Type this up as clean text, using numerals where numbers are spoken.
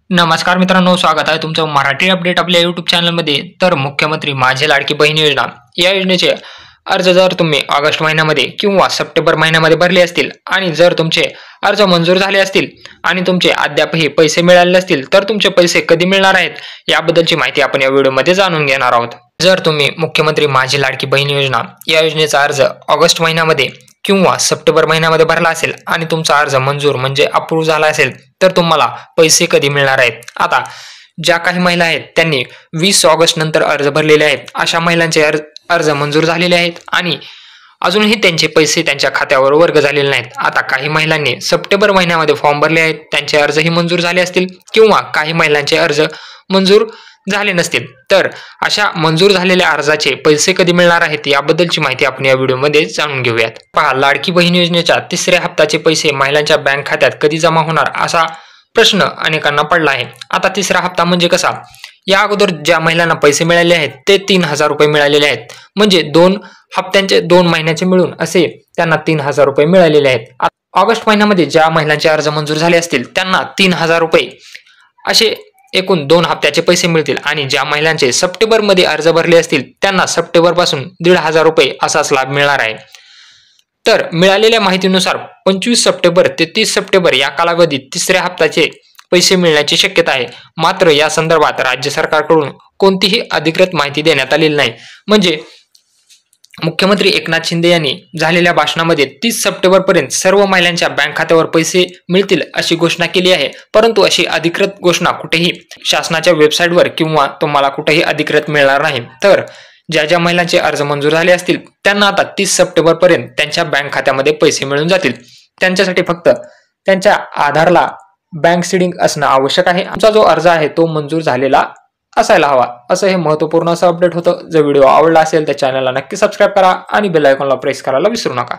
नमस्कार मित्रांनो, स्वागत आहे तुमचं मराठी अपडेट आपल्या YouTube चॅनलमध्ये. तर मुख्यमंत्री माझी लाडकी बहीण योजना या योजनेचे अर्ज जर तुम्ही ऑगस्ट महिन्यामध्ये किंवा सप्टेंबर महिन्यामध्ये भरले असतील आणि जर तुमचे अर्ज मंजूर झाले असतील आणि तुमचे अद्यापही पैसे मिळाले नसतील तर तुमचे पैसे कधी मिळणार आहेत याबद्दलची माहिती आपण या व्हिडिओमध्ये जाणून घेणार आहोत. जर तुम्ही मुख्यमंत्री माझी लाडकी बहीण योजना या योजनेचा अर्ज ऑगस्ट महिन्यामध्ये किंवा सप्टेंबर महिन्यामध्ये भरला असेल आणि तुमचा अर्ज मंजूर म्हणजे अप्रूव्ह झाला असेल तर तुम्हाला पैसे कधी मिळणार आहेत. आता ज्या काही महिला आहेत त्यांनी 20 ऑगस्ट नंतर अर्ज भरलेले आहेत अशा महिलांचे अर्ज मंजूर झालेले आहेत आणि अजूनही त्यांचे पैसे त्यांच्या खात्यावर वर्ग झालेले नाहीत. आता काही महिलांनी सप्टेंबर महिन्यामध्ये फॉर्म भरले आहेत, त्यांचे अर्जही मंजूर झाले असतील किंवा काही महिलांचे अर्ज मंजूर झाले नसतील. तर अशा मंजूर झालेल्या अर्जाचे पैसे कधी मिळणार आहेत याबद्दलची माहिती आपण या व्हिडिओमध्ये जाणून घेऊयात. पहा, लाडकी बहीण योजनेच्या तिसऱ्या हप्त्याचे पैसे महिलांच्या बँक खात्यात कधी जमा होणार असा प्रश्न अनेकांना पडला आहे. आता तिसरा हप्ता म्हणजे कसा? या अगोदर ज्या महिलांना पैसे मिळाले आहेत ते 3000 रुपये मिळालेले आहेत, म्हणजे 2 हप्त्यांचे 2 महिन्याचे मिळून असे त्यांना 3000 रुपये मिळालेले आहेत. ऑगस्ट महिन्यामध्ये ज्या महिलांचे अर्ज मंजूर झाले असतील त्यांना 3000 रुपये असे एकूण 2 हप्त्याचे पैसे मिळतील आणि ज्या महिलांचे सप्टेंबरमध्ये अर्ज भरले असतील त्यांना सप्टेंबर पासून 1500 रुपये असाच लाभ मिळणार आहे. तर मिळालेल्या माहितीनुसार 25 सप्टेंबर ते 30 सप्टेंबर या कालावधीत तिसऱ्या हप्त्याचे पैसे मिळण्याची शक्यता आहे. मात्र या संदर्भात राज्य सरकारकडून कोणतीही अधिकृत माहिती देण्यात आलेली नाही. म्हणजे मुख्यमंत्री एकनाथ शिंदे यांनी झालेल्या भाषणामध्ये 30 सप्टेंबर पर्यंत सर्व महिलांच्या बँक खात्यावर पैसे मिळतील अशी घोषणा केली आहे, परंतु अशी अधिकृत घोषणा कुठेही शासनाच्या वेबसाईटवर किंवा तुम्हाला कुठेही अधिकृत मिळणार नाही. तर ज्या महिलांचे अर्ज मंजूर झाले असतील त्यांना आता 30 सप्टेंबर पर्यंत त्यांच्या बँक खात्यामध्ये पैसे मिळून जातील. त्यांच्यासाठी फक्त त्यांच्या आधारला बँक सीडिंग असणं आवश्यक आहे. आमचा जो अर्ज आहे तो मंजूर झालेला असायला हवा. असं हे महत्त्वपूर्ण असं अपडेट होतं. जर व्हिडिओ आवडला असेल तर चॅनलला नक्की सबस्क्राईब करा आणि बेल आयकॉनला प्रेस करायला विसरू नका.